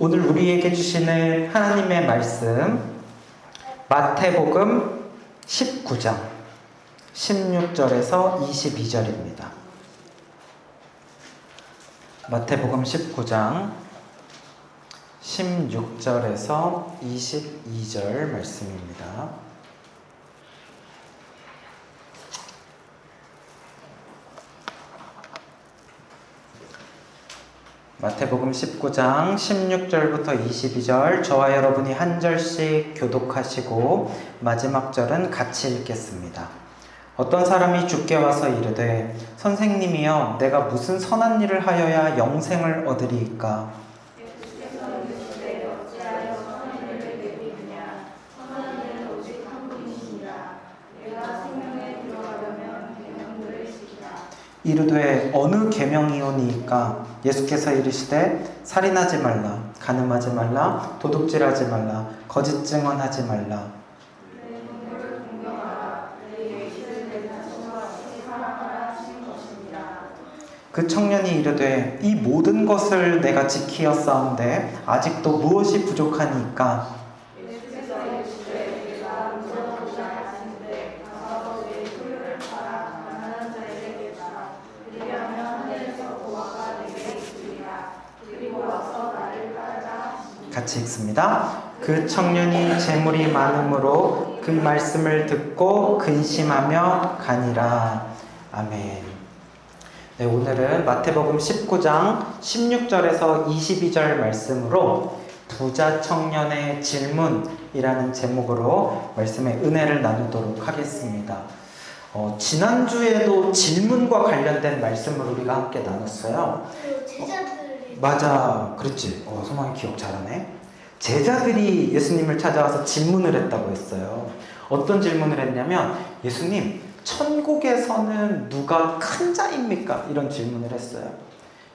오늘 우리에게 주시는 하나님의 말씀 마태복음 19장 16절에서 22절입니다. 마태복음 19장 16절에서 22절 말씀입니다. 마태복음 19장 16절부터 22절, 저와 여러분이 한 절씩 교독하시고 마지막 절은 같이 읽겠습니다. 어떤 사람이 주께 와서 이르되 선생님이여 내가 무슨 선한 일을 하여야 영생을 얻으리이까? 이르되 어느 계명이오니이까? 예수께서 이르시되 살인하지 말라, 간음하지 말라, 도둑질하지 말라, 거짓 증언하지 말라. 그 청년이 이르되 이 모든 것을 내가 지키었사온데 아직도 무엇이 부족하니까? 같이 읽습니다. 그 청년이 재물이 많음으로 그 말씀을 듣고 근심하며 가니라. 아멘. 네, 오늘은 마태복음 19장 16절에서 22절 말씀으로 부자 청년의 질문이라는 제목으로 말씀의 은혜를 나누도록 하겠습니다. 지난주에도 질문과 관련된 말씀을 우리가 함께 나눴어요. 맞아, 그렇지. 소망이 기억 잘하네. 제자들이 예수님을 찾아와서 질문을 했다고 했어요. 어떤 질문을 했냐면, 예수님, 천국에서는 누가 큰 자입니까? 이런 질문을 했어요.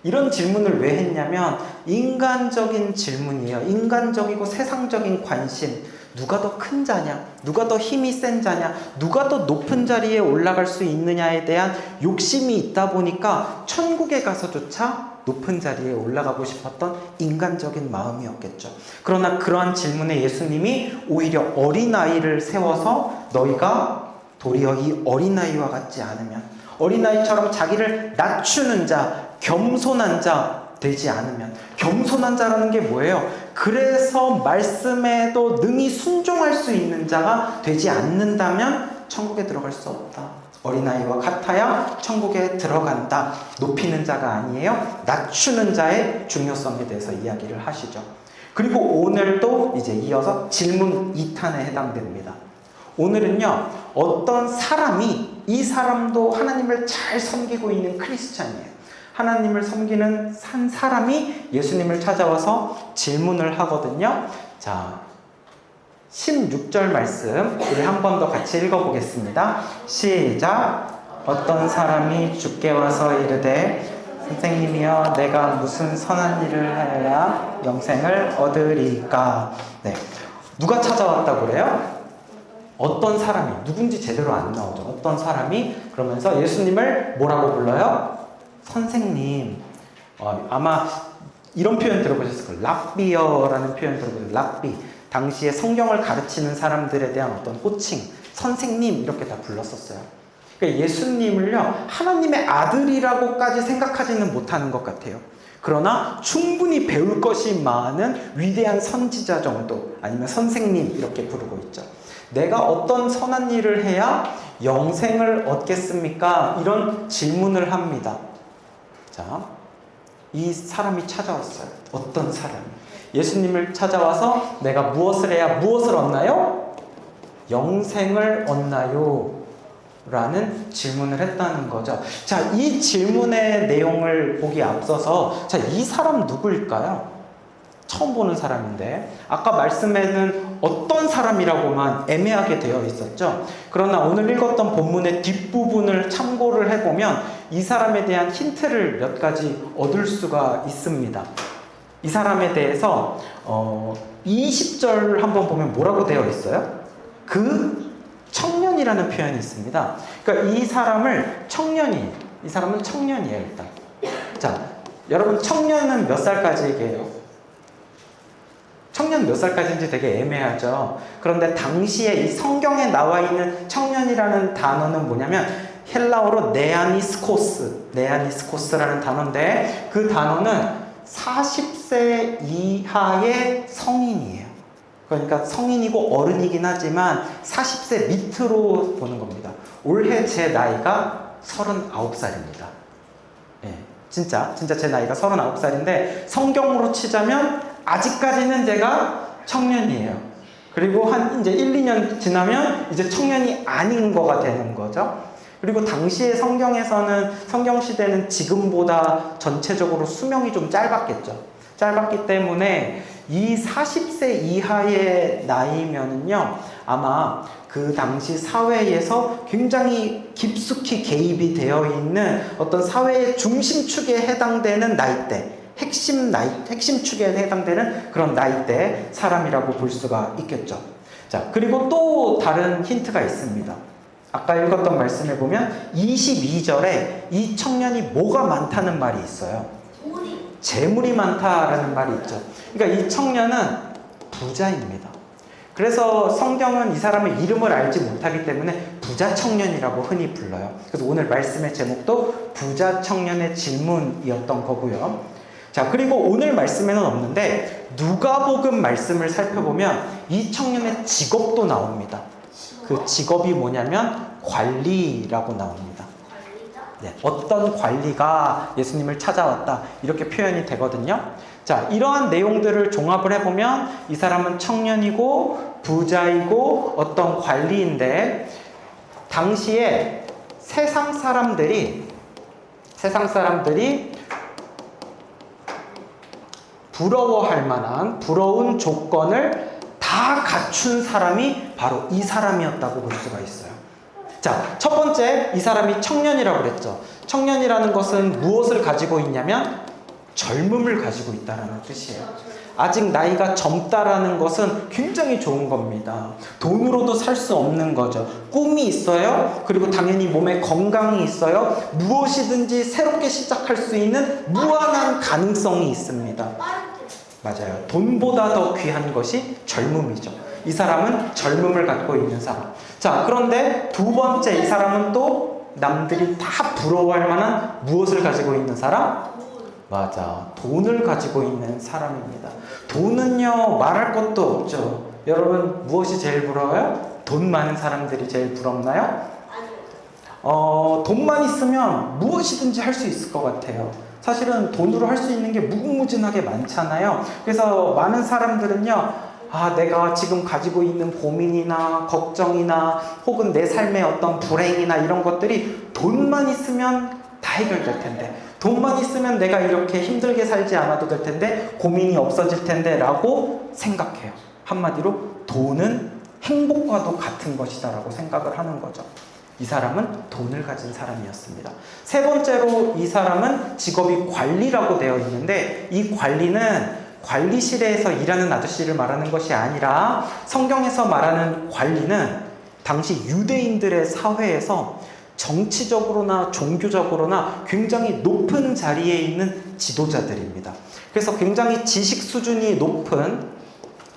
이런 질문을 왜 했냐면 인간적인 질문이에요. 인간적이고 세상적인 관심. 누가 더 큰 자냐? 누가 더 힘이 센 자냐? 누가 더 높은 자리에 올라갈 수 있느냐에 대한 욕심이 있다 보니까 천국에 가서조차 높은 자리에 올라가고 싶었던 인간적인 마음이었겠죠. 그러나 그러한 질문에 예수님이 오히려 어린아이를 세워서 너희가 도리어 이 어린아이와 같지 않으면, 어린아이처럼 자기를 낮추는 자, 겸손한 자 되지 않으면, 겸손한 자라는 게 뭐예요? 그래서 말씀에도 능히 순종할 수 있는 자가 되지 않는다면 천국에 들어갈 수 없다. 어린아이와 같아야 천국에 들어간다. 높이는 자가 아니에요. 낮추는 자의 중요성에 대해서 이야기를 하시죠. 그리고 오늘도 이제 이어서 질문 2탄에 해당됩니다. 오늘은요, 어떤 사람이, 이 사람도 하나님을 잘 섬기고 있는 크리스찬이에요. 하나님을 섬기는 한 사람이 예수님을 찾아와서 질문을 하거든요. 자, 16절 말씀 우리 한 번 더 같이 읽어보겠습니다. 시작. 어떤 사람이 주께 와서 이르되 선생님이여 내가 무슨 선한 일을 하여야 영생을 얻으리까? 네, 누가 찾아왔다고 그래요? 어떤 사람이, 누군지 제대로 안 나오죠. 어떤 사람이 그러면서 예수님을 뭐라고 불러요? 선생님. 아마 이런 표현 들어보셨을 거예요. 락비어라는 표현 들어보셨어요. 락비. 당시에 성경을 가르치는 사람들에 대한 어떤 호칭, 선생님 이렇게 다 불렀었어요. 그러니까 예수님을요, 하나님의 아들이라고까지 생각하지는 못하는 것 같아요. 그러나 충분히 배울 것이 많은 위대한 선지자 정도, 아니면 선생님 이렇게 부르고 있죠. 내가 어떤 선한 일을 해야 영생을 얻겠습니까? 이런 질문을 합니다. 자, 이 사람이 찾아왔어요. 어떤 사람이? 예수님을 찾아와서 내가 무엇을 해야 무엇을 얻나요? 영생을 얻나요? 라는 질문을 했다는 거죠. 자, 이 질문의 내용을 보기 앞서서, 자, 이 사람 누구일까요? 처음 보는 사람인데, 아까 말씀에는 어떤 사람이라고만 애매하게 되어 있었죠. 그러나 오늘 읽었던 본문의 뒷부분을 참고를 해보면 이 사람에 대한 힌트를 몇 가지 얻을 수가 있습니다. 이 사람에 대해서 20절 한번 보면 뭐라고 되어 있어요? 그 청년이라는 표현이 있습니다. 그러니까 이 사람은 청년이에요, 일단. 자, 여러분 청년은 몇 살까지 얘기해요? 청년 몇 살까지인지 되게 애매하죠. 그런데 당시에 이 성경에 나와 있는 청년이라는 단어는 뭐냐면 헬라어로 네아니스코스라는 단어인데 그 단어는 40세 이하의 성인이에요. 그러니까 성인이고 어른이긴 하지만 40세 밑으로 보는 겁니다. 올해 제 나이가 39살입니다. 예, 진짜 제 나이가 39살인데 성경으로 치자면 아직까지는 제가 청년이에요. 그리고 한 이제 1, 2년 지나면 이제 청년이 아닌 거가 되는 거죠. 그리고 당시에 성경에서는 성경 시대는 지금보다 전체적으로 수명이 좀 짧았겠죠. 짧았기 때문에 이 40세 이하의 나이면은요, 아마 그 당시 사회에서 굉장히 깊숙이 개입이 되어 있는 어떤 사회의 중심축에 해당되는 나이대, 핵심 축에 해당되는 그런 나이대 사람이라고 볼 수가 있겠죠. 자, 그리고 또 다른 힌트가 있습니다. 아까 읽었던 말씀에 보면 22절에 이 청년이 뭐가 많다는 말이 있어요. 재물이 많다라는 말이 있죠. 그러니까 이 청년은 부자입니다. 그래서 성경은 이 사람의 이름을 알지 못하기 때문에 부자 청년이라고 흔히 불러요. 그래서 오늘 말씀의 제목도 부자 청년의 질문이었던 거고요. 자, 그리고 오늘 말씀에는 없는데 누가복음 말씀을 살펴보면 이 청년의 직업도 나옵니다. 그 직업이 뭐냐면 관리라고 나옵니다. 네, 어떤 관리가 예수님을 찾아왔다 이렇게 표현이 되거든요. 자, 이러한 내용들을 종합을 해보면 이 사람은 청년이고 부자이고 어떤 관리인데 당시에 세상 사람들이 부러워할 만한 부러운 조건을 다 갖춘 사람이 바로 이 사람이었다고 볼 수가 있어요. 자, 첫 번째, 이 사람이 청년이라고 그랬죠. 청년이라는 것은 무엇을 가지고 있냐면 젊음을 가지고 있다는 뜻이에요. 아직 나이가 젊다라는 것은 굉장히 좋은 겁니다. 돈으로도 살 수 없는 거죠. 꿈이 있어요. 그리고 당연히 몸에 건강이 있어요. 무엇이든지 새롭게 시작할 수 있는 무한한 가능성이 있습니다. 맞아요. 돈보다 더 귀한 것이 젊음이죠. 이 사람은 젊음을 갖고 있는 사람. 자, 그런데 두 번째, 이 사람은 또 남들이 다 부러워할 만한 무엇을 가지고 있는 사람? 맞아. 돈을 가지고 있는 사람입니다. 돈은요, 말할 것도 없죠. 여러분, 무엇이 제일 부러워요? 돈 많은 사람들이 제일 부럽나요? 돈만 있으면 무엇이든지 할 수 있을 것 같아요. 사실은 돈으로 할 수 있는 게 무궁무진하게 많잖아요. 그래서 많은 사람들은요, 내가 지금 가지고 있는 고민이나 걱정이나 혹은 내 삶의 어떤 불행이나 이런 것들이 돈만 있으면 다 해결될 텐데, 돈만 있으면 내가 이렇게 힘들게 살지 않아도 될 텐데, 고민이 없어질 텐데 라고 생각해요. 한마디로 돈은 행복과도 같은 것이다 라고 생각을 하는 거죠. 이 사람은 돈을 가진 사람이었습니다. 세 번째로 이 사람은 직업이 관리라고 되어 있는데, 이 관리는 관리실에서 일하는 아저씨를 말하는 것이 아니라 성경에서 말하는 관리는 당시 유대인들의 사회에서 정치적으로나 종교적으로나 굉장히 높은 자리에 있는 지도자들입니다. 그래서 굉장히 지식 수준이 높은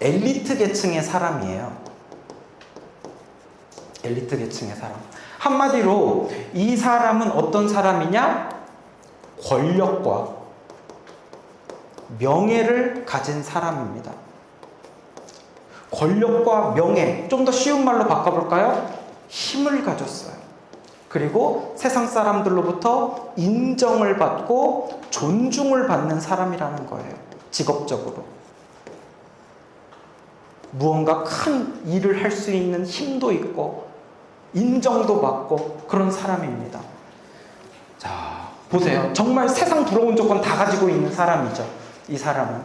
엘리트 계층의 사람이에요. 엘리트 계층의 사람. 한마디로 이 사람은 어떤 사람이냐? 권력과 명예를 가진 사람입니다. 권력과 명예, 좀 더 쉬운 말로 바꿔볼까요? 힘을 가졌어요. 그리고 세상 사람들로부터 인정을 받고 존중을 받는 사람이라는 거예요. 직업적으로. 무언가 큰 일을 할 수 있는 힘도 있고 인정도 받고 그런 사람입니다. 자, 보세요. 정말 세상 부러운 조건 다 가지고 있는 사람이죠. 이 사람은.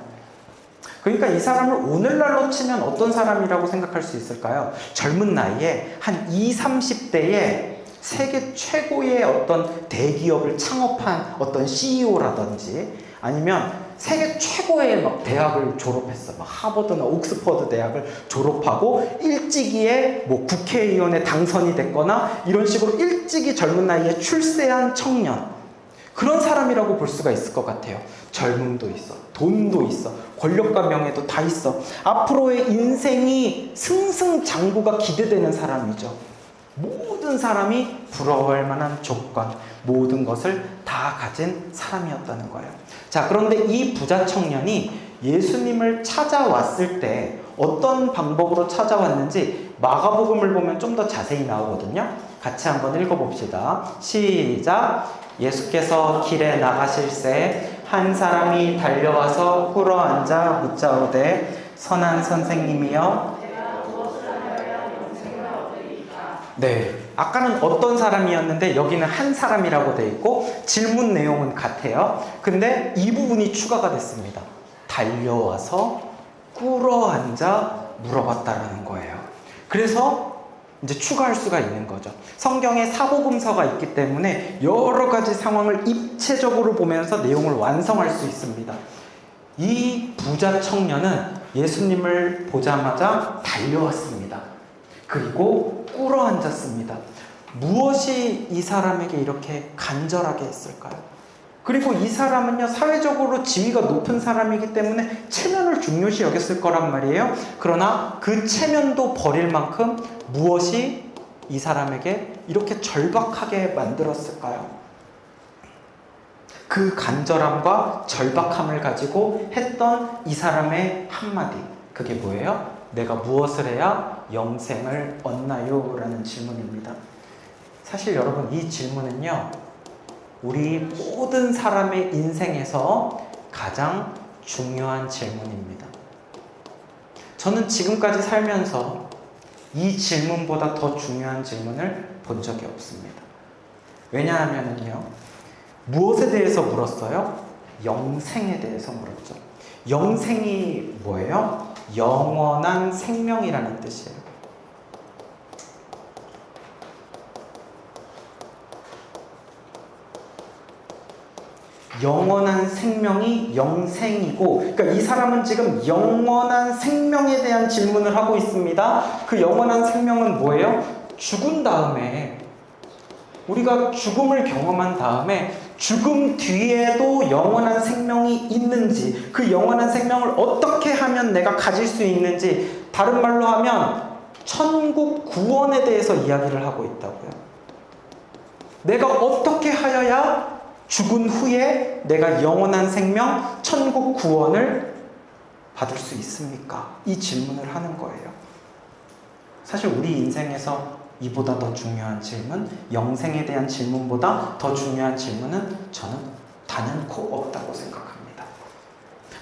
그러니까 이 사람을 오늘날로 치면 어떤 사람이라고 생각할 수 있을까요? 젊은 나이에 한 20, 30대에 세계 최고의 어떤 대기업을 창업한 어떤 CEO라든지 아니면 세계 최고의 막 대학을 졸업했어. 막 하버드나 옥스퍼드 대학을 졸업하고 일찍이에 뭐 국회의원에 당선이 됐거나 이런 식으로 일찍이 젊은 나이에 출세한 청년. 그런 사람이라고 볼 수가 있을 것 같아요. 젊음도 있어, 돈도 있어, 권력과 명예도 다 있어. 앞으로의 인생이 승승장구가 기대되는 사람이죠. 모든 사람이 부러워할 만한 조건, 모든 것을 다 가진 사람이었다는 거예요. 자, 그런데 이 부자 청년이 예수님을 찾아왔을 때 어떤 방법으로 찾아왔는지 마가복음을 보면 좀 더 자세히 나오거든요. 같이 한번 읽어봅시다. 시작. 예수께서 길에 나가실새 한 사람이 달려와서 꿇어앉아 묻자오되 선한 선생님이여. 네, 아까는 어떤 사람이었는데 여기는 한 사람이라고 돼 있고 질문 내용은 같아요. 근데 이 부분이 추가가 됐습니다. 달려와서 꿇어앉아 물어봤다라는 거예요. 그래서 이제 추가할 수가 있는 거죠. 성경에 사복음서가 있기 때문에 여러 가지 상황을 입체적으로 보면서 내용을 완성할 수 있습니다. 이 부자 청년은 예수님을 보자마자 달려왔습니다. 그리고 꿇어앉았습니다. 무엇이 이 사람에게 이렇게 간절하게 했을까요? 그리고 이 사람은요, 사회적으로 지위가 높은 사람이기 때문에 체면을 중요시 여겼을 거란 말이에요. 그러나 그 체면도 버릴 만큼 무엇이 이 사람에게 이렇게 절박하게 만들었을까요? 그 간절함과 절박함을 가지고 했던 이 사람의 한마디, 그게 뭐예요? 내가 무엇을 해야 영생을 얻나요? 라는 질문입니다. 사실 여러분, 이 질문은요, 우리 모든 사람의 인생에서 가장 중요한 질문입니다. 저는 지금까지 살면서 이 질문보다 더 중요한 질문을 본 적이 없습니다. 왜냐하면요, 무엇에 대해서 물었어요? 영생에 대해서 물었죠. 영생이 뭐예요? 영원한 생명이라는 뜻이에요. 영원한 생명이 영생이고, 그러니까 이 사람은 지금 영원한 생명에 대한 질문을 하고 있습니다. 그 영원한 생명은 뭐예요? 죽은 다음에, 우리가 죽음을 경험한 다음에 죽음 뒤에도 영원한 생명이 있는지, 그 영원한 생명을 어떻게 하면 내가 가질 수 있는지, 다른 말로 하면 천국 구원에 대해서 이야기를 하고 있다고요. 내가 어떻게 하여야 죽은 후에 내가 영원한 생명, 천국 구원을 받을 수 있습니까? 이 질문을 하는 거예요. 사실 우리 인생에서 이보다 더 중요한 질문, 영생에 대한 질문보다 더 중요한 질문은 저는 단연코 없다고 생각합니다.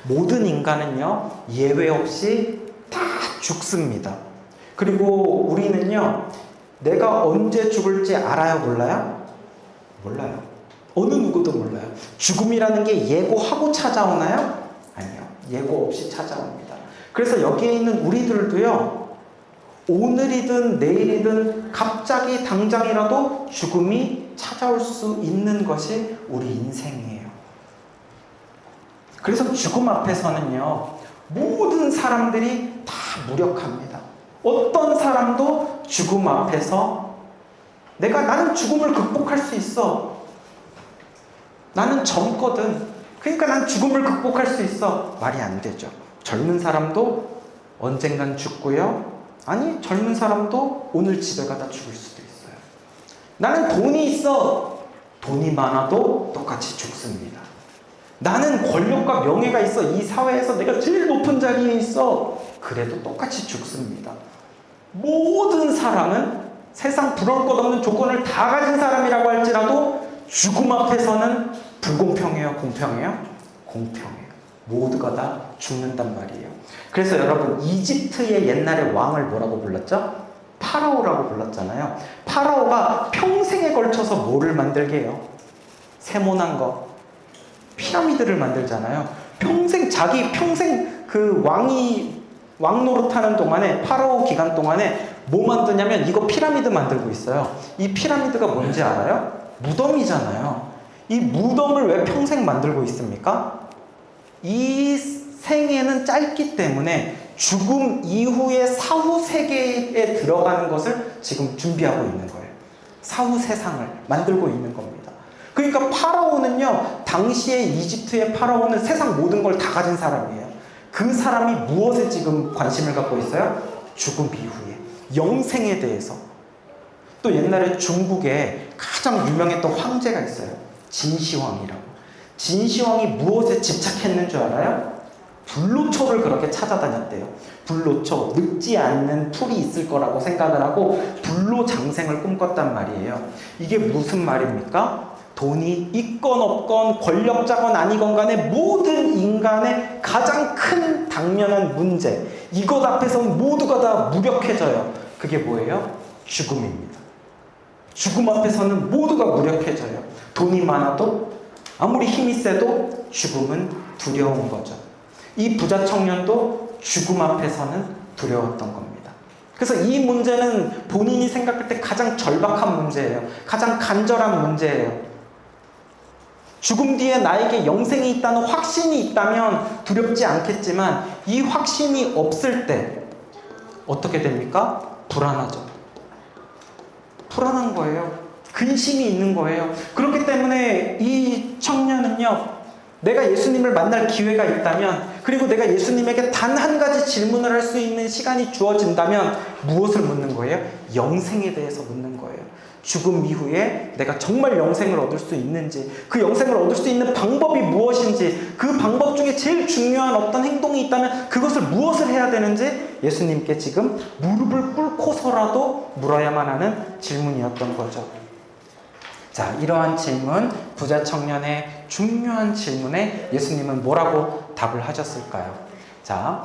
모든 인간은요, 예외 없이 다 죽습니다. 그리고 우리는요, 내가 언제 죽을지 알아요, 몰라요? 몰라요. 어느 누구도 몰라요. 죽음이라는 게 예고하고 찾아오나요? 아니요. 예고 없이 찾아옵니다. 그래서 여기에 있는 우리들도요, 오늘이든 내일이든 갑자기 당장이라도 죽음이 찾아올 수 있는 것이 우리 인생이에요. 그래서 죽음 앞에서는요, 모든 사람들이 다 무력합니다. 어떤 사람도 죽음 앞에서 나는 죽음을 극복할 수 있어. 나는 젊거든. 그러니까 난 죽음을 극복할 수 있어. 말이 안 되죠. 젊은 사람도 언젠간 죽고요. 아니, 젊은 사람도 오늘 집에 가다 죽을 수도 있어요. 나는 돈이 있어. 돈이 많아도 똑같이 죽습니다. 나는 권력과 명예가 있어. 이 사회에서 내가 제일 높은 자리에 있어. 그래도 똑같이 죽습니다. 모든 사람은 세상 부러울 것 없는 조건을 다 가진 사람이라고 할지라도 죽음 앞에서는 불공평해요? 공평해요? 공평해요. 모두가 다 죽는단 말이에요. 그래서 여러분, 이집트의 옛날에 왕을 뭐라고 불렀죠? 파라오라고 불렀잖아요. 파라오가 평생에 걸쳐서 뭐를 만들게 해요? 세모난 거, 피라미드를 만들잖아요. 자기 평생 그 왕 노릇하는 동안에, 파라오 기간 동안에 뭐 만드냐면 이거 피라미드 만들고 있어요. 이 피라미드가 뭔지 알아요? 무덤이잖아요. 이 무덤을 왜 평생 만들고 있습니까? 이 생애는 짧기 때문에 죽음 이후의 사후 세계에 들어가는 것을 지금 준비하고 있는 거예요. 사후 세상을 만들고 있는 겁니다. 그러니까 파라오는요, 당시에 이집트의 파라오는 세상 모든 걸 다 가진 사람이에요. 그 사람이 무엇에 지금 관심을 갖고 있어요? 죽음 이후에 영생에 대해서. 또 옛날에 중국에 가장 유명했던 황제가 있어요. 진시황이라고. 진시황이 무엇에 집착했는 줄 알아요? 불로초를 그렇게 찾아다녔대요. 불로초, 늙지 않는 풀이 있을 거라고 생각을 하고 불로장생을 꿈꿨단 말이에요. 이게 무슨 말입니까? 돈이 있건 없건 권력자건 아니건 간에 모든 인간의 가장 큰 당면한 문제, 이것 앞에서는 모두가 다 무력해져요. 그게 뭐예요? 죽음입니다. 죽음 앞에서는 모두가 무력해져요. 돈이 많아도 아무리 힘이 세도 죽음은 두려운 거죠. 이 부자 청년도 죽음 앞에서는 두려웠던 겁니다. 그래서 이 문제는 본인이 생각할 때 가장 절박한 문제예요. 가장 간절한 문제예요. 죽음 뒤에 나에게 영생이 있다는 확신이 있다면 두렵지 않겠지만 이 확신이 없을 때 어떻게 됩니까? 불안하죠. 불안한 거예요. 근심이 있는 거예요. 그렇기 때문에 이 청년은요, 내가 예수님을 만날 기회가 있다면, 그리고 내가 예수님에게 단 한 가지 질문을 할 수 있는 시간이 주어진다면 무엇을 묻는 거예요? 영생에 대해서 묻는 거예요. 죽음 이후에 내가 정말 영생을 얻을 수 있는지, 그 영생을 얻을 수 있는 방법이 무엇인지, 그 방법 중에 제일 중요한 어떤 행동이 있다면 그것을 무엇을 해야 되는지 예수님께 지금 무릎을 꿇고서라도 물어야만 하는 질문이었던 거죠. 자, 이러한 질문, 부자 청년의 중요한 질문에 예수님은 뭐라고 답을 하셨을까요? 자,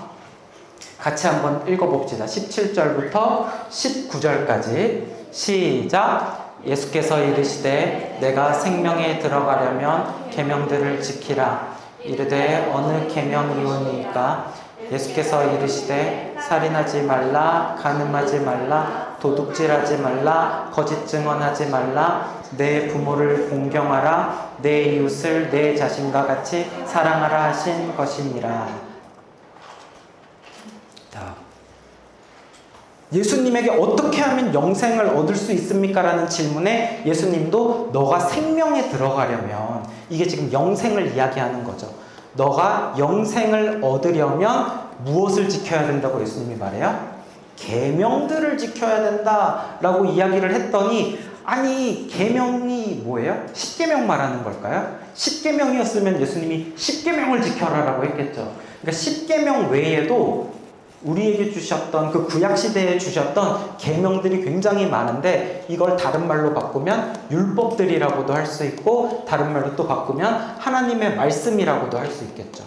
같이 한번 읽어봅시다. 17절부터 19절까지 시작. 예수께서 이르시되 내가 생명에 들어가려면 계명들을 지키라. 이르되 어느 계명이오니까? 예수께서 이르시되 살인하지 말라, 간음하지 말라, 도둑질하지 말라, 거짓 증언하지 말라, 내 부모를 공경하라, 내 이웃을 내 자신과 같이 사랑하라 하신 것이니라. 자, 예수님에게 어떻게 하면 영생을 얻을 수 있습니까? 라는 질문에 예수님도 너가 생명에 들어가려면, 이게 지금 영생을 이야기하는 거죠. 너가 영생을 얻으려면 무엇을 지켜야 된다고 예수님이 말해요? 계명들을 지켜야 된다라고 이야기를 했더니, 아니 계명이 뭐예요? 10계명 말하는 걸까요? 10계명이었으면 예수님이 10계명을 지켜라라고 했겠죠. 그러니까 10계명 외에도 우리에게 주셨던 그 구약시대에 주셨던 계명들이 굉장히 많은데, 이걸 다른 말로 바꾸면 율법들이라고도 할 수 있고, 다른 말로 또 바꾸면 하나님의 말씀이라고도 할 수 있겠죠.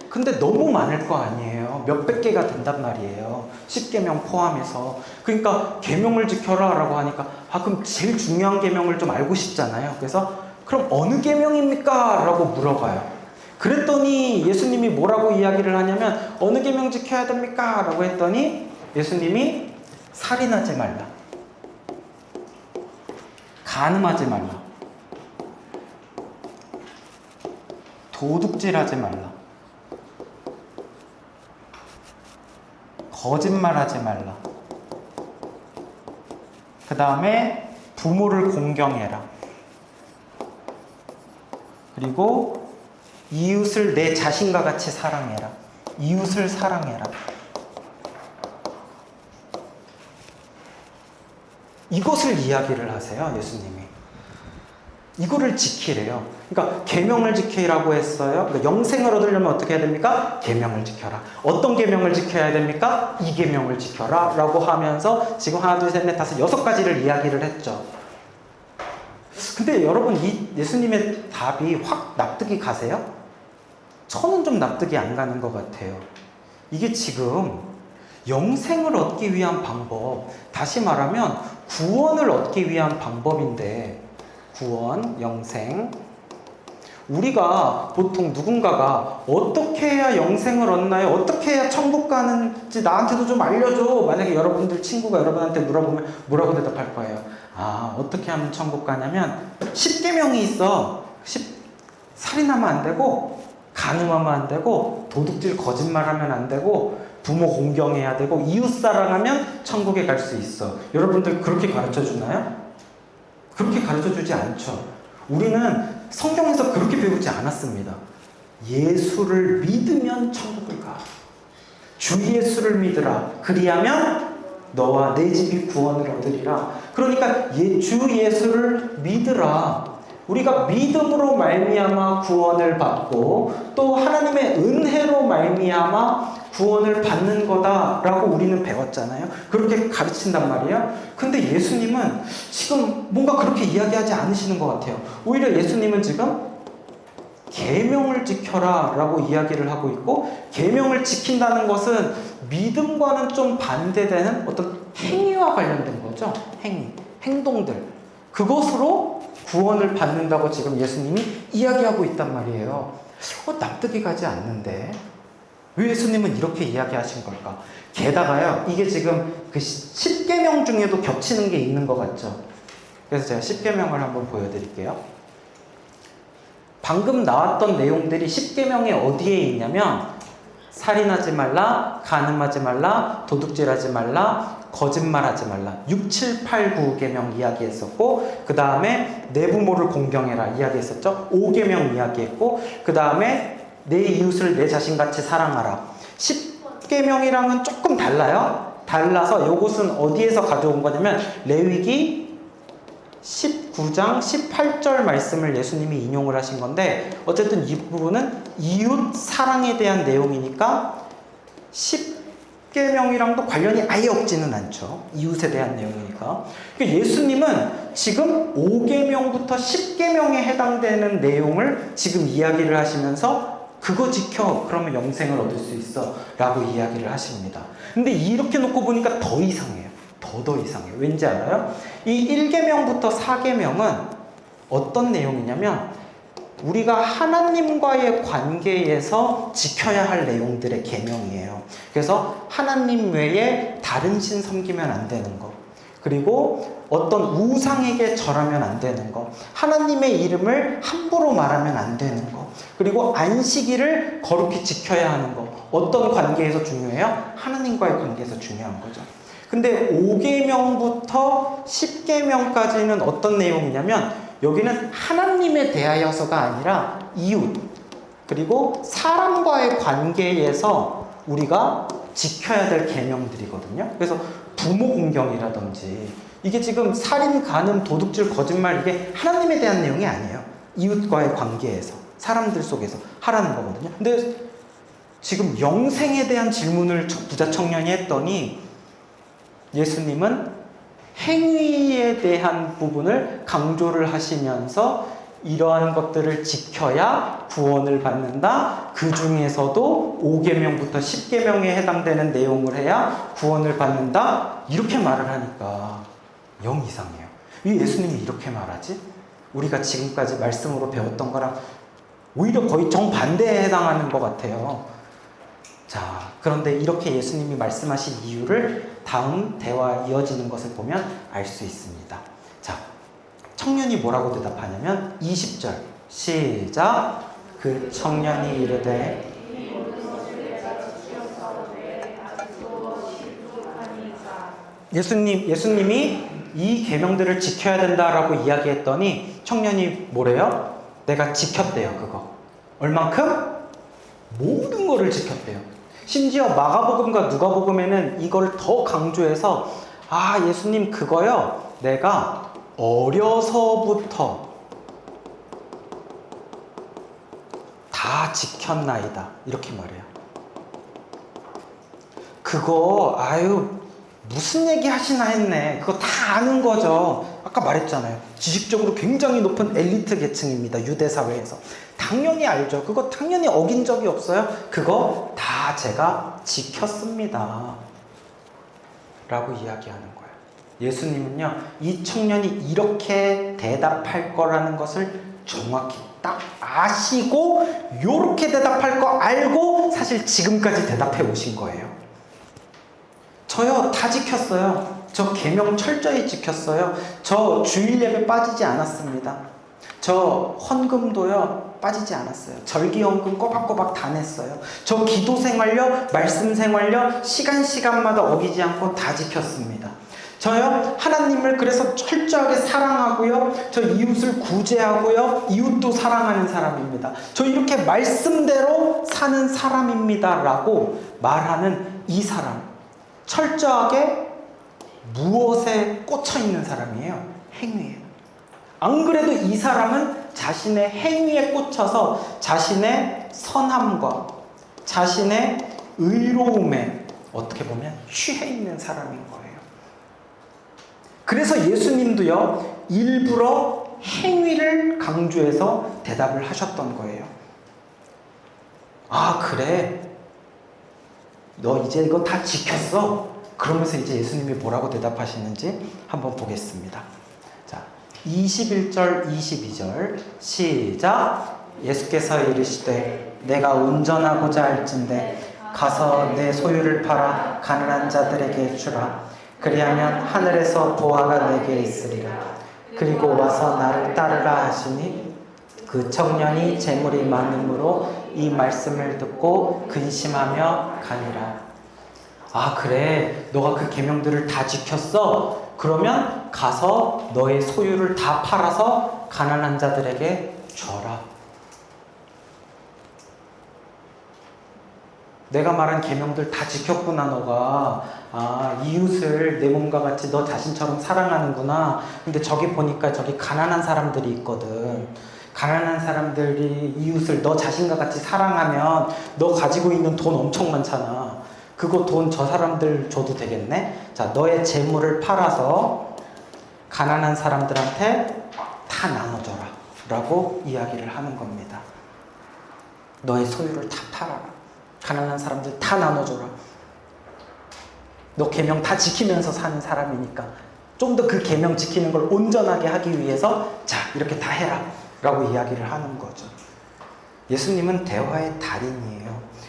근데 너무 많을 거 아니에요. 몇백 개가 된단 말이에요. 10계명 포함해서. 그러니까 계명을 지켜라 라고 하니까, 아 그럼 제일 중요한 계명을 좀 알고 싶잖아요. 그래서 그럼 어느 계명입니까? 라고 물어봐요. 그랬더니 예수님이 뭐라고 이야기를 하냐면, 어느 계명 지켜야 됩니까? 라고 했더니 예수님이 살인하지 말라, 간음하지 말라, 도둑질하지 말라, 거짓말하지 말라, 그 다음에 부모를 공경해라, 그리고 이웃을 내 자신과 같이 사랑해라. 이웃을 사랑해라. 이것을 이야기를 하세요, 예수님이. 이거를 지키래요. 그러니까 계명을 지키라고 했어요. 그러니까 영생을 얻으려면 어떻게 해야 됩니까? 계명을 지켜라. 어떤 계명을 지켜야 됩니까? 이 계명을 지켜라 라고 하면서 지금 하나, 둘, 셋, 넷, 다섯, 6가지를 이야기를 했죠. 근데 여러분, 이 예수님의 답이 확 납득이 가세요? 저는 좀 납득이 안 가는 것 같아요. 이게 지금 영생을 얻기 위한 방법, 다시 말하면 구원을 얻기 위한 방법인데, 구원, 영생, 우리가 보통 누군가가 어떻게 해야 영생을 얻나요? 어떻게 해야 천국 가는지 나한테도 좀 알려줘. 만약에 여러분들 친구가 여러분한테 물어보면 뭐라고 대답할 거예요? 아, 어떻게 하면 천국 가냐면 10계명이 있어. 살인하면 안 되고, 간음하면 안 되고, 도둑질 거짓말하면 안 되고, 부모 공경해야 되고, 이웃 사랑하면 천국에 갈 수 있어. 여러분들 그렇게 가르쳐 주나요? 그렇게 가르쳐 주지 않죠. 우리는 성경에서 그렇게 배우지 않았습니다. 예수를 믿으면 천국을 가. 주 예수를 믿으라. 그리하면 너와 내 집이 구원을 얻으리라. 그러니까 주 예수를 믿으라. 우리가 믿음으로 말미암아 구원을 받고 또 하나님의 은혜로 말미암아 구원을 받는 거다라고 우리는 배웠잖아요. 그렇게 가르친단 말이에요. 근데 예수님은 지금 뭔가 그렇게 이야기하지 않으시는 것 같아요. 오히려 예수님은 지금 계명을 지켜라 라고 이야기를 하고 있고, 계명을 지킨다는 것은 믿음과는 좀 반대되는 어떤 행위와 관련된 거죠. 행동들. 그것으로 구원을 받는다고 지금 예수님이 이야기하고 있단 말이에요. 납득이 가지 않는데 왜 예수님은 이렇게 이야기하신 걸까? 게다가요, 이게 지금 그 10계명 중에도 겹치는 게 있는 것 같죠. 그래서 제가 10계명을 한번 보여드릴게요. 방금 나왔던 내용들이 10계명에 어디에 있냐면 살인하지 말라, 간음하지 말라, 도둑질하지 말라, 거짓말하지 말라. 6, 7, 8, 9계명 이야기했었고, 그 다음에 내 부모를 공경해라 이야기했었죠. 5계명 이야기했고, 그 다음에 내 이웃을 내 자신같이 사랑하라. 10계명이랑은 조금 달라요. 달라서 이것은 어디에서 가져온 거냐면 레위기 19장 18절 말씀을 예수님이 인용을 하신 건데, 어쨌든 이 부분은 이웃 사랑에 대한 내용이니까 10계명이랑도 관련이 아예 없지는 않죠. 이웃에 대한 내용이니까. 그러니까 예수님은 지금 5계명부터 10계명에 해당되는 내용을 지금 이야기를 하시면서 그거 지켜, 그러면 영생을 얻을 수 있어 라고 이야기를 하십니다. 근데 이렇게 놓고 보니까 더 이상해요. 더 이상해요. 왠지 알아요? 이 1계명부터 4계명은 어떤 내용이냐면 우리가 하나님과의 관계에서 지켜야 할 내용들의 계명이에요. 그래서 하나님 외에 다른 신 섬기면 안 되는 거, 그리고 어떤 우상에게 절하면 안 되는 거, 하나님의 이름을 함부로 말하면 안 되는 거, 그리고 안식일을 거룩히 지켜야 하는 거. 어떤 관계에서 중요해요? 하나님과의 관계에서 중요한 거죠. 근데 5계명부터 10계명까지는 어떤 내용이냐면 여기는 하나님에 대하여서가 아니라 이웃, 그리고 사람과의 관계에서 우리가 지켜야 될 계명들이거든요. 그래서 부모 공경이라든지, 이게 지금 살인, 간음, 도둑질, 거짓말, 이게 하나님에 대한 내용이 아니에요. 이웃과의 관계에서, 사람들 속에서 하라는 거거든요. 근데 지금 영생에 대한 질문을 부자 청년이 했더니 예수님은 행위에 대한 부분을 강조를 하시면서 이러한 것들을 지켜야 구원을 받는다. 그 중에서도 5계명부터 10계명에 해당되는 내용을 해야 구원을 받는다. 이렇게 말을 하니까 영 이상해요. 왜 예수님이 이렇게 말하지? 우리가 지금까지 말씀으로 배웠던 거랑 오히려 거의 정반대에 해당하는 것 같아요. 자, 그런데 이렇게 예수님이 말씀하신 이유를 다음 대화 이어지는 것을 보면 알 수 있습니다. 자, 청년이 뭐라고 대답하냐면 20절 시작. 그 청년이 이르되 예수님이 이 계명들을 지켜야 된다라고 이야기했더니 청년이 뭐래요? 내가 지켰대요. 그거 얼만큼? 모든 거를 지켰대요. 심지어 마가복음과 누가복음에는 이걸 더 강조해서 예수님 그거요, 내가 어려서부터 다 지켰나이다 이렇게 말해요. 그거 무슨 얘기 하시나 했네. 그거 다 아는 거죠. 아까 말했잖아요. 지식적으로 굉장히 높은 엘리트 계층입니다. 유대 사회에서. 당연히 알죠. 그거 당연히 어긴 적이 없어요. 그거 다 제가 지켰습니다. 라고 이야기하는 거예요. 예수님은요, 이 청년이 이렇게 대답할 거라는 것을 정확히 딱 아시고 요렇게 대답할 거 알고 사실 지금까지 대답해 오신 거예요. 저요 다 지켰어요. 저 계명 철저히 지켰어요. 저 주일 예배 빠지지 않았습니다. 저 헌금도요 빠지지 않았어요. 절기 헌금 꼬박꼬박 다 냈어요. 저 기도 생활요, 말씀 생활요, 시간마다 어기지 않고 다 지켰습니다. 저요 하나님을 그래서 철저하게 사랑하고요, 저 이웃을 구제하고요, 이웃도 사랑하는 사람입니다. 저 이렇게 말씀대로 사는 사람입니다 라고 말하는 이 사람, 철저하게 무엇에 꽂혀 있는 사람이에요? 행위에. 안 그래도 이 사람은 자신의 행위에 꽂혀서 자신의 선함과 자신의 의로움에 어떻게 보면 취해 있는 사람인 거예요. 그래서 예수님도요, 일부러 행위를 강조해서 대답을 하셨던 거예요. 아, 그래. 너 이제 이거 다 지켰어. 그러면서 이제 예수님이 뭐라고 대답하시는지 한번 보겠습니다. 자, 21절, 22절 시작. 예수께서 이르시되 내가 운전하고자 할진대 가서 내 소유를 팔아 가난한 자들에게 주라. 그리하면 하늘에서 보화가 내게 있으리라. 그리고 와서 나를 따르라 하시니 그 청년이 재물이 많음으로 이 말씀을 듣고 근심하며 가니라. 아, 그래. 너가 그 계명들을 다 지켰어? 그러면 가서 너의 소유를 다 팔아서 가난한 자들에게 줘라. 내가 말한 계명들 다 지켰구나, 너가. 아, 이웃을 내 몸과 같이 너 자신처럼 사랑하는구나. 근데 저기 보니까 저기 가난한 사람들이 있거든. 가난한 사람들이 이웃을 너 자신과 같이 사랑하면 너 가지고 있는 돈 엄청 많잖아. 그거 돈 저 사람들 줘도 되겠네? 자, 너의 재물을 팔아서 가난한 사람들한테 다 나눠줘라 라고 이야기를 하는 겁니다. 너의 소유를 다 팔아라. 가난한 사람들 다 나눠줘라. 너 계명 다 지키면서 사는 사람이니까 좀 더 그 계명 지키는 걸 온전하게 하기 위해서 자, 이렇게 다 해라 라고 이야기를 하는 거죠. 예수님은 대화의 달인이에요.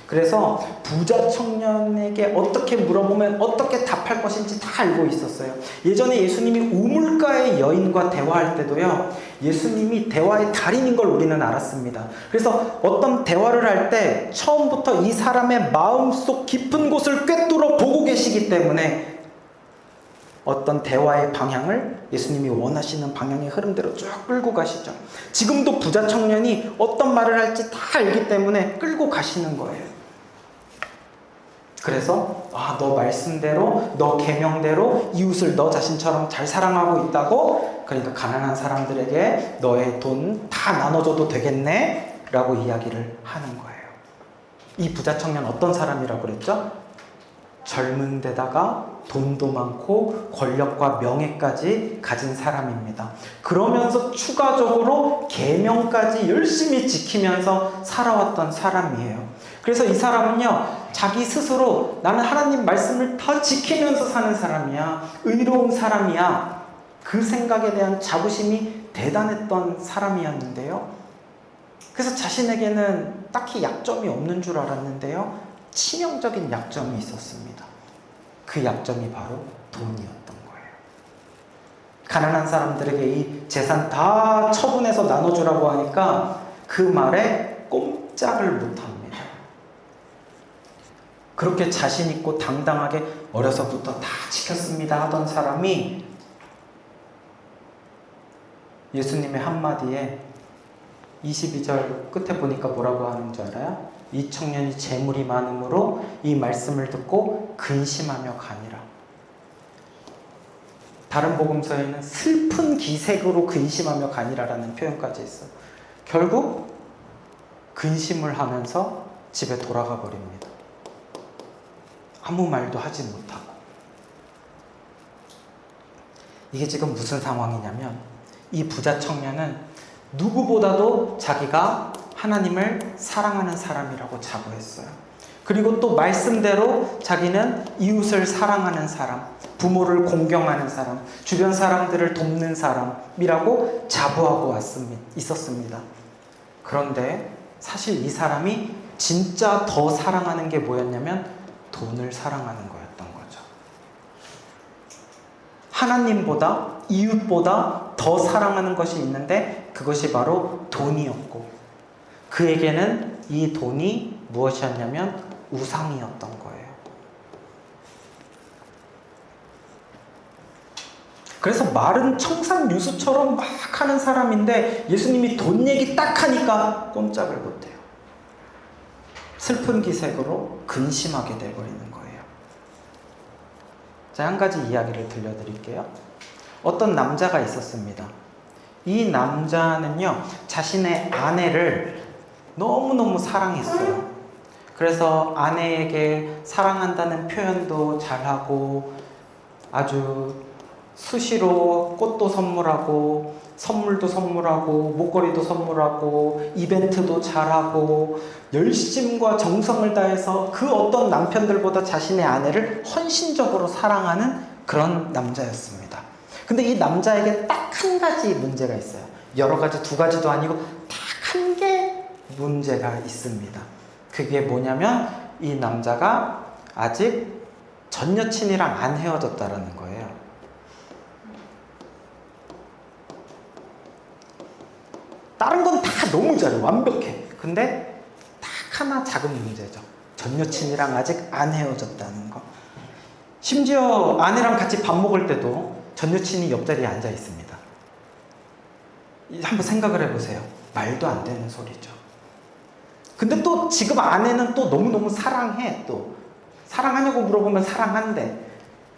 그래서 부자 청년에게 어떻게 물어보면 어떻게 답할 것인지 다 알고 있었어요. 예전에 예수님이 우물가의 여인과 대화할 때도요, 예수님이 대화의 달인인 걸 우리는 알았습니다. 그래서 어떤 대화를 할 때 처음부터 이 사람의 마음속 깊은 곳을 꿰뚫어 보고 계시기 때문에 어떤 대화의 방향을 예수님이 원하시는 방향의 흐름대로 쭉 끌고 가시죠. 지금도 부자 청년이 어떤 말을 할지 다 알기 때문에 끌고 가시는 거예요. 그래서 아, 너 말씀대로, 너 계명대로 이웃을 너 자신처럼 잘 사랑하고 있다고? 그러니까 가난한 사람들에게 너의 돈 다 나눠줘도 되겠네? 라고 이야기를 하는 거예요. 이 부자 청년 어떤 사람이라고 그랬죠? 젊은 데다가 돈도 많고 권력과 명예까지 가진 사람입니다. 그러면서 추가적으로 계명까지 열심히 지키면서 살아왔던 사람이에요. 그래서 이 사람은요, 자기 스스로 나는 하나님 말씀을 더 지키면서 사는 사람이야, 의로운 사람이야, 그 생각에 대한 자부심이 대단했던 사람이었는데요. 그래서 자신에게는 딱히 약점이 없는 줄 알았는데요, 치명적인 약점이 있었습니다. 그 약점이 바로 돈이었던 거예요. 가난한 사람들에게 이 재산 다 처분해서 나눠주라고 하니까 그 말에 꼼짝을 못합니다. 그렇게 자신 있고 당당하게 어려서부터 다 지켰습니다 하던 사람이 예수님의 한마디에 22절 끝에 보니까 뭐라고 하는 줄 알아요? 이 청년이 재물이 많음으로 이 말씀을 듣고 근심하며 가니라. 다른 복음서에는 슬픈 기색으로 근심하며 가니라라는 표현까지 있어요. 결국 근심을 하면서 집에 돌아가 버립니다. 아무 말도 하지 못하고. 이게 지금 무슨 상황이냐면 이 부자 청년은 누구보다도 자기가 하나님을 사랑하는 사람이라고 자부했어요. 그리고 또 말씀대로 자기는 이웃을 사랑하는 사람, 부모를 공경하는 사람, 주변 사람들을 돕는 사람이라고 자부하고 있었습니다. 그런데 사실 이 사람이 진짜 더 사랑하는 게 뭐였냐면 돈을 사랑하는 거였던 거죠. 하나님보다 이웃보다 더 사랑하는 것이 있는데 그것이 바로 돈이었고, 그에게는 이 돈이 무엇이었냐면 우상이었던 거예요. 그래서 마른 청산유수처럼 막 하는 사람인데 예수님이 돈 얘기 딱 하니까 꼼짝을 못해요. 슬픈 기색으로 근심하게 돼버리는 거예요. 자, 한 가지 이야기를 들려드릴게요. 어떤 남자가 있었습니다. 이 남자는요, 자신의 아내를 너무너무 사랑했어요. 그래서 아내에게 사랑한다는 표현도 잘하고 아주 수시로 꽃도 선물하고 선물도 선물하고 목걸이도 선물하고 이벤트도 잘하고 열심과 정성을 다해서 그 어떤 남편들보다 자신의 아내를 헌신적으로 사랑하는 그런 남자였습니다. 근데 이 남자에게 딱 한 가지 문제가 있어요. 여러 가지, 두 가지도 아니고 딱 한 개 문제가 있습니다. 그게 뭐냐면 이 남자가 아직 전 여친이랑 안 헤어졌다라는 거예요. 다른 건 다 너무 잘해, 완벽해. 근데 딱 하나 작은 문제죠. 전 여친이랑 아직 안 헤어졌다는 거. 심지어 아내랑 같이 밥 먹을 때도 전 여친이 옆자리에 앉아 있습니다. 한번 생각을 해보세요. 말도 안 되는 소리죠. 근데 또 지금 아내는 또 너무너무 사랑해. 또 사랑하냐고 물어보면 사랑한대.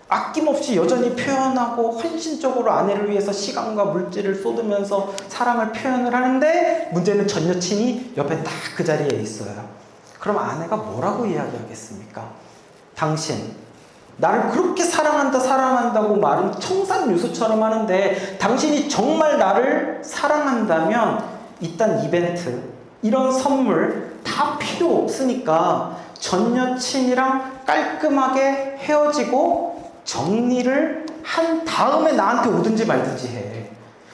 아낌없이 여전히 표현하고 헌신적으로 아내를 위해서 시간과 물질을 쏟으면서 사랑을 표현을 하는데 문제는 전 여친이 옆에 딱 그 자리에 있어요. 그럼 아내가 뭐라고 이야기하겠습니까? 당신 나를 그렇게 사랑한다고 말은 청산유수처럼 하는데 당신이 정말 나를 사랑한다면 이딴 이벤트, 이런 선물 다 필요 없으니까 전 여친이랑 깔끔하게 헤어지고 정리를 한 다음에 나한테 오든지 말든지 해.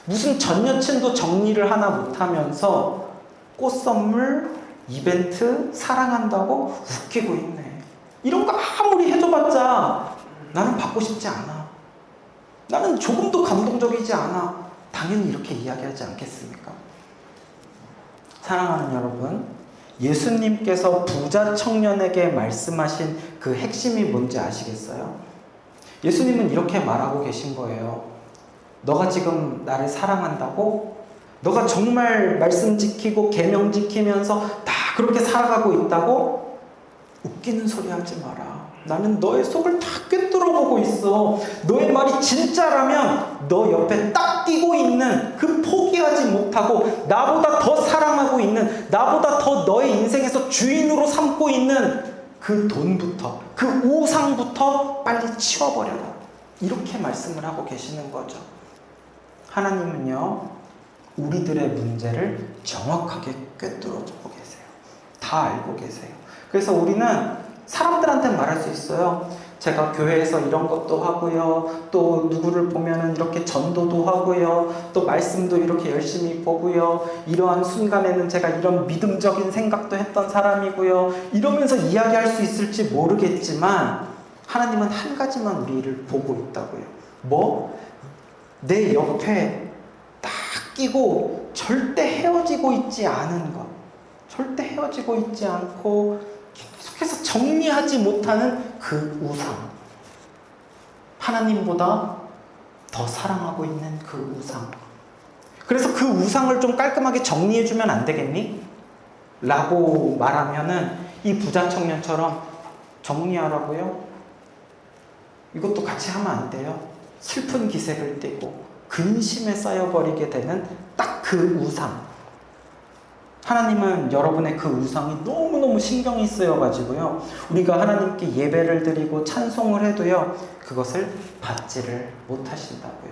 무슨 전 여친도 정리를 하나 못하면서 꽃 선물, 이벤트, 사랑한다고 웃기고 있네. 이런 거 아무리 해줘봤자 나는 받고 싶지 않아. 나는 조금도 감동적이지 않아. 당연히 이렇게 이야기하지 않겠습니까? 사랑하는 여러분, 예수님께서 부자 청년에게 말씀하신 그 핵심이 뭔지 아시겠어요? 예수님은 이렇게 말하고 계신 거예요. 너가 지금 나를 사랑한다고? 너가 정말 말씀 지키고 계명 지키면서 다 그렇게 살아가고 있다고? 웃기는 소리 하지 마라. 나는 너의 속을 다 꿰뚫어 보고 있어. 너의 말이 진짜라면 너 옆에 딱 뛰고 있는 그 포기하지 못하고 나보다 더 사랑하고 있는, 나보다 더 너의 인생에서 주인으로 삼고 있는 그 돈부터, 그 우상부터 빨리 치워버려라. 이렇게 말씀을 하고 계시는 거죠. 하나님은요, 우리들의 문제를 정확하게 꿰뚫어 보고 계세요. 다 알고 계세요. 그래서 우리는 사람들한테 말할 수 있어요. 제가 교회에서 이런 것도 하고요. 또 누구를 보면은 이렇게 전도도 하고요. 또 말씀도 이렇게 열심히 보고요. 이러한 순간에는 제가 이런 믿음적인 생각도 했던 사람이고요. 이러면서 이야기할 수 있을지 모르겠지만 하나님은 한 가지만 우리를 보고 있다고요. 뭐? 내 옆에 딱 끼고 절대 헤어지고 있지 않은 것. 절대 헤어지고 있지 않고 계속해서 정리하지 못하는 그 우상. 하나님보다 더 사랑하고 있는 그 우상. 그래서 그 우상을 좀 깔끔하게 정리해주면 안 되겠니? 라고 말하면은 이 부자 청년처럼 정리하라고요? 이것도 같이 하면 안 돼요. 슬픈 기색을 띠고 근심에 쌓여버리게 되는 딱 그 우상. 하나님은 여러분의 그 우상이 너무너무 신경이 쓰여가지고요. 우리가 하나님께 예배를 드리고 찬송을 해도요. 그것을 받지를 못하신다고요.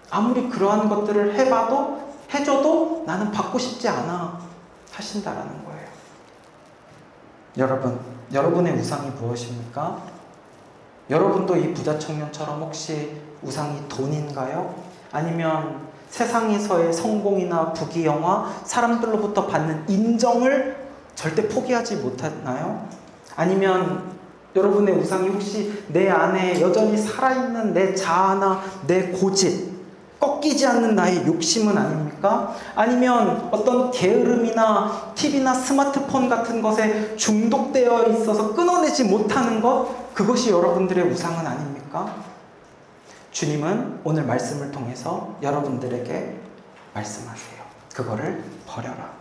아무리 그러한 것들을 해줘도 나는 받고 싶지 않아 하신다라는 거예요. 여러분, 여러분의 우상이 무엇입니까? 여러분도 이 부자 청년처럼 혹시 우상이 돈인가요? 아니면 세상에서의 성공이나 부귀영화, 사람들로부터 받는 인정을 절대 포기하지 못하나요? 아니면 여러분의 우상이 혹시 내 안에 여전히 살아있는 내 자아나 내 고집, 꺾이지 않는 나의 욕심은 아닙니까? 아니면 어떤 게으름이나 TV나 스마트폰 같은 것에 중독되어 있어서 끊어내지 못하는 것, 그것이 여러분들의 우상은 아닙니까? 주님은 오늘 말씀을 통해서 여러분들에게 말씀하세요. 그거를 버려라.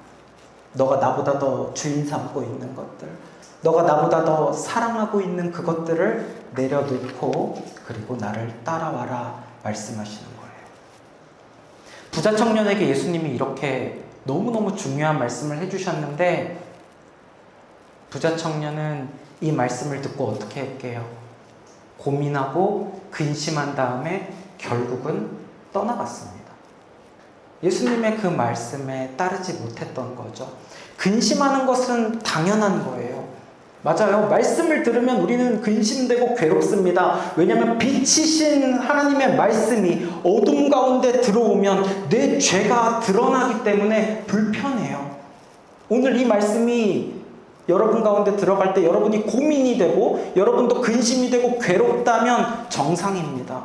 너가 나보다 더 주인 삼고 있는 것들, 너가 나보다 더 사랑하고 있는 그것들을 내려놓고 그리고 나를 따라와라 말씀하시는 거예요. 부자 청년에게 예수님이 이렇게 너무너무 중요한 말씀을 해주셨는데 부자 청년은 이 말씀을 듣고 어떻게 할게요? 고민하고 근심한 다음에 결국은 떠나갔습니다. 예수님의 그 말씀에 따르지 못했던 거죠. 근심하는 것은 당연한 거예요. 맞아요. 말씀을 들으면 우리는 근심되고 괴롭습니다. 왜냐하면 빛이신 하나님의 말씀이 어둠 가운데 들어오면 내 죄가 드러나기 때문에 불편해요. 오늘 이 말씀이 여러분 가운데 들어갈 때 여러분이 고민이 되고 여러분도 근심이 되고 괴롭다면 정상입니다.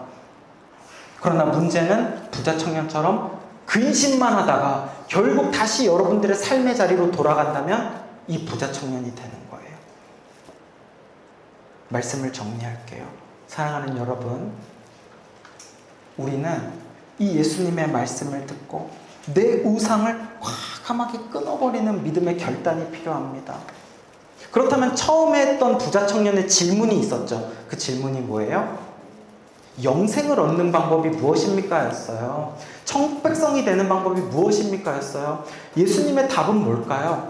그러나 문제는 부자 청년처럼 근심만 하다가 결국 다시 여러분들의 삶의 자리로 돌아간다면 이 부자 청년이 되는 거예요. 말씀을 정리할게요. 사랑하는 여러분, 우리는 이 예수님의 말씀을 듣고 내 우상을 과감하게 끊어버리는 믿음의 결단이 필요합니다. 그렇다면 처음에 했던 부자 청년의 질문이 있었죠. 그 질문이 뭐예요? 영생을 얻는 방법이 무엇입니까? 였어요. 천국 백성이 되는 방법이 무엇입니까? 였어요. 예수님의 답은 뭘까요?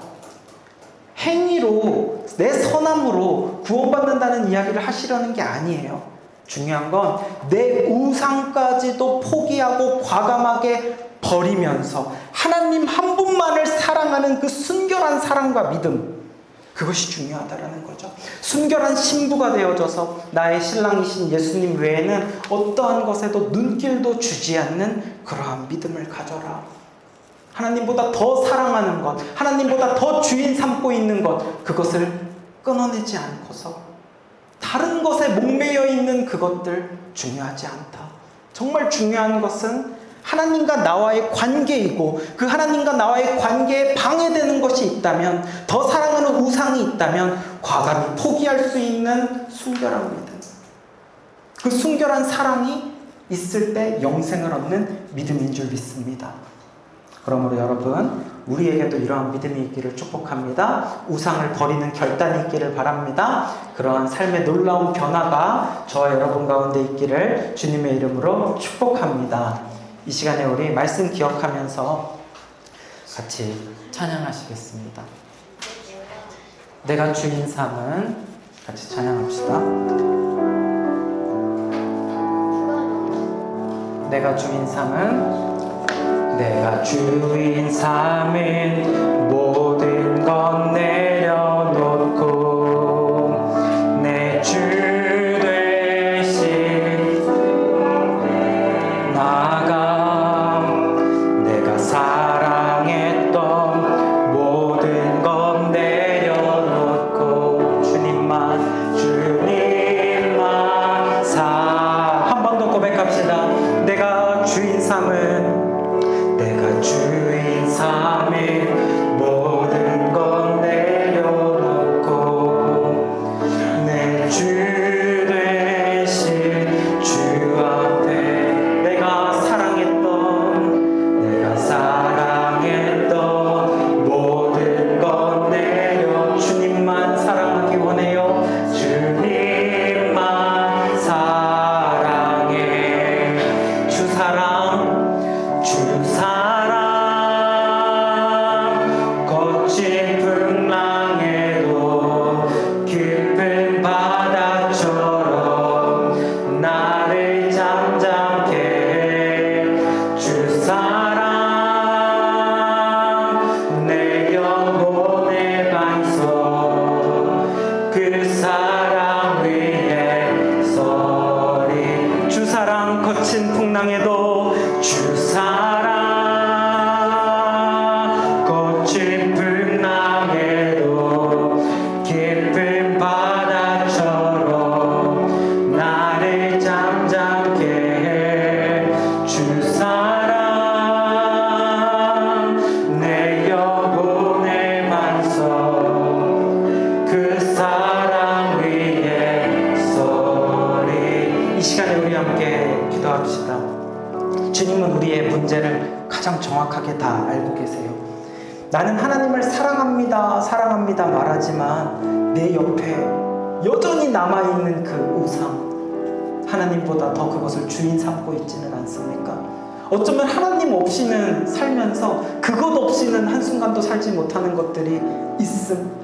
행위로, 내 선함으로 구원받는다는 이야기를 하시려는 게 아니에요. 중요한 건 내 우상까지도 포기하고 과감하게 버리면서 하나님 한 분만을 사랑하는 그 순결한 사랑과 믿음, 그것이 중요하다라는 거죠. 순결한 신부가 되어져서 나의 신랑이신 예수님 외에는 어떠한 것에도 눈길도 주지 않는 그러한 믿음을 가져라. 하나님보다 더 사랑하는 것, 하나님보다 더 주인 삼고 있는 것, 그것을 끊어내지 않고서 다른 것에 목매여 있는 그것들 중요하지 않다. 정말 중요한 것은 하나님과 나와의 관계이고 그 하나님과 나와의 관계에 방해되는 것이 있다면, 더 사랑하는 우상이 있다면 과감히 포기할 수 있는 순결한 믿음, 그 순결한 사랑이 있을 때 영생을 얻는 믿음인 줄 믿습니다. 그러므로 여러분, 우리에게도 이러한 믿음이 있기를 축복합니다. 우상을 버리는 결단이 있기를 바랍니다. 그러한 삶의 놀라운 변화가 저와 여러분 가운데 있기를 주님의 이름으로 축복합니다. 이 시간에 우리 말씀 기억하면서 같이 찬양하시겠습니다. 내가 주인 삼은, 같이 찬양합시다. 내가 주인 삼은, 내가 주인 삼은 모든 것 내려놓고 내 주 대신 나아가 내가 사랑했던 모든 것 내려놓고 주님만 한 번 더 고백합시다. 내가 주인 삼은, 내가 주인 삼은 모든 것 내려놓고 내 주 대신 주 앞에 내가 사랑했던 모든 것 내려 주님만 사랑하기 원해요. 주님만 사랑해. 주 사랑 거친 풍랑에도 깊은 바다처럼 나를 잠잠케 해. 주 사랑 내 영혼의 반석, 그 사랑 위에 서리. 주 사랑 거친 풍랑에도 주 사랑 거친 풍랑에도 깊은 바다처럼 나를 잠잠케 해. 주 사랑 내 영혼의 반석, 그 사랑 위에 서리. 이 시간에 우리 함께 기도하겠습니다. 주님은 우리의 문제를 가장 정확하게 다 알고 계세요. 나는 하나님을 사랑합니다 말하지만 내 옆에 여전히 남아있는 그 우상, 하나님보다 더 그것을 주인 삼고 있지는 않습니까? 어쩌면 하나님 없이는 살면서 그것 없이는 한순간도 살지 못하는 것들이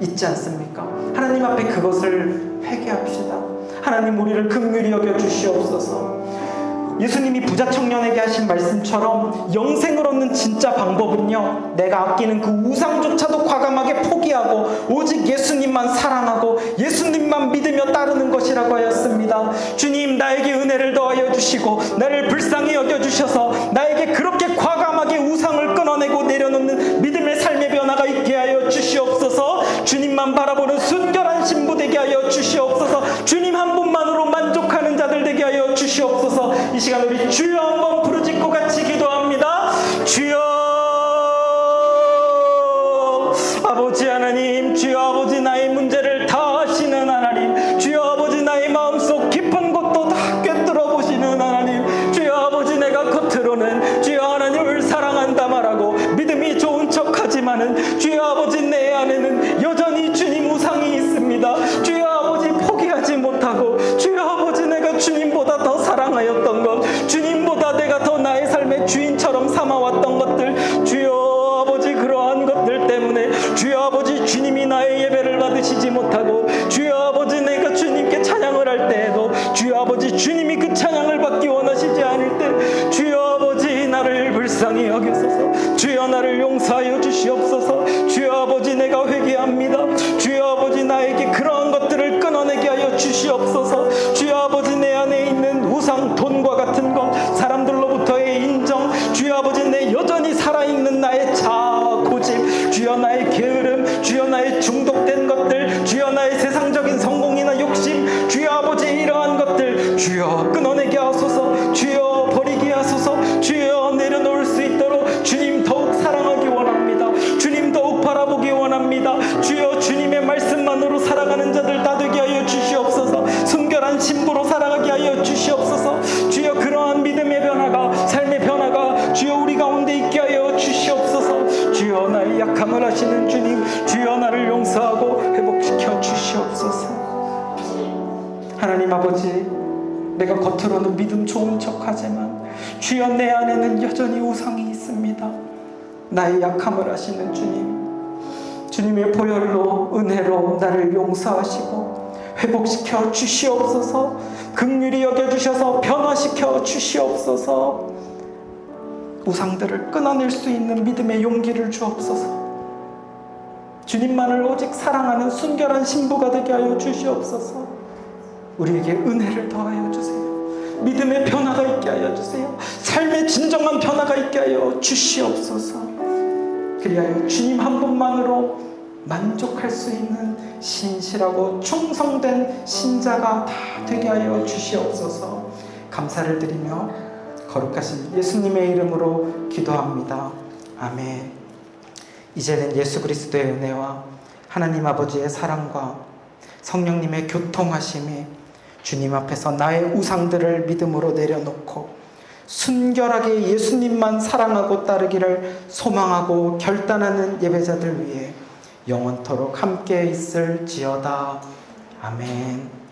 있지 않습니까? 하나님 앞에 그것을 회개합시다. 하나님, 우리를 긍휼히 여겨 주시옵소서. 예수님이 부자 청년에게 하신 말씀처럼 영생을 얻는 진짜 방법은요, 내가 아끼는 그 우상조차도 과감하게 포기하고 오직 예수님만 사랑하고 예수님만 믿으며 따르는 것이라고 하였습니다. 주님, 나에게 은혜를 더하여 주시고 나를 불쌍히 여겨주셔서 나에게 그렇게 과감하게 우상을 끊어내고 내려놓는 믿음의 삶의 변화가 있게 하여 주시옵소서. 주님만 바라보는 순결한 신부 되게 하여 주시옵소서. 주님 한 분만으로 만족하는 자들 되게 하여 주시옵소서. 이 시간 우리 주여 한번 부르짖고 같이 기도합니다. 주여 아버지 하나님, 주여 아버지, 나의 문제를 다 아시는 하나님, 주여 아버지, 나의 마음속 깊은 곳도 다 꿰뚫어 보시는 하나님, 주여 아버지, 내가 겉으로는 주여 하나님을 사랑한다 말하고 믿음이 좋은 척하지만은 주여 아버지, 내 안에는 여전히 주님 우상이 있습니다. 주여 아버지, 포기하지 못하고 주여 아버지, 내가 주님보다 더 사랑하였던 것, 주님보다 내가 더 나의 삶의 주인처럼 삼아왔던 것들, 주여 아버지, 그러한 것들 때문에 주여 아버지, 주님이 나의 예배를 받으시지 못하고 주여 아버지, 내가 주님께 찬양을 할 때에도 주여 아버지, 주님이 그 찬양을 받기 원하시지 않을 때 주여 아버지, 나를 불쌍히 여기소서. 주여 나를 용서하여 주시옵소서. 주여 아버지, 내가 회개합니다. 주여 아버지, 나에게 그러한 것들을 끊어내게 하여 주시옵소서. 주여 아버지, 내 안에 있는 우상, 돈과 같은 것, 사람들로부터의 인정, 주여 아버지, 내 여전히 살아있는 나의 자아, 고집, 주여 나의 게으름, 주여 나의 중독된 것들, 주여 나의 세상적인 성공이나 욕심, 주여 아버지, 이러한 것들 주여 끊어내게 하소서. 주여 버리게 하소서. 주여 내려놓을 수 있도록 주님 더욱 사랑하기 원합니다. 주님 더욱 바라보기 원합니다. 주여 주님의 말씀만으로 살아가는 자들 다 되게 하여 주시옵소서. 순결한 신부로 살아가게 하여 주시옵소서. 주여 그러한 믿음의 변화가, 삶의 변화가 주여 우리 가운데 있게 하여 주시옵소서. 주여 나의 약함을 아시는 주님, 주여 나를 용서하고 회복시켜 주시옵소서. 하나님 아버지, 내가 겉으로는 믿음 좋은 척하지만 주여 내 안에는 여전히 우상이 있습니다. 나의 약함을 아시는 주님, 주님의 보혈로, 은혜로 나를 용서하시고 회복시켜 주시옵소서. 긍휼히 여겨주셔서 변화시켜 주시옵소서. 우상들을 끊어낼 수 있는 믿음의 용기를 주옵소서. 주님만을 오직 사랑하는 순결한 신부가 되게 하여 주시옵소서. 우리에게 은혜를 더하여 주세요. 믿음의 변화가 있게 하여 주세요. 삶의 진정한 변화가 있게 하여 주시옵소서. 그리하여 주님 한 분만으로 만족할 수 있는 신실하고 충성된 신자가 다 되게 하여 주시옵소서. 감사를 드리며 거룩하신 예수님의 이름으로 기도합니다. 아멘. 이제는 예수 그리스도의 은혜와 하나님 아버지의 사랑과 성령님의 교통하심이 주님 앞에서 나의 우상들을 믿음으로 내려놓고 순결하게 예수님만 사랑하고 따르기를 소망하고 결단하는 예배자들 위해 영원토록 함께 있을지어다. 아멘.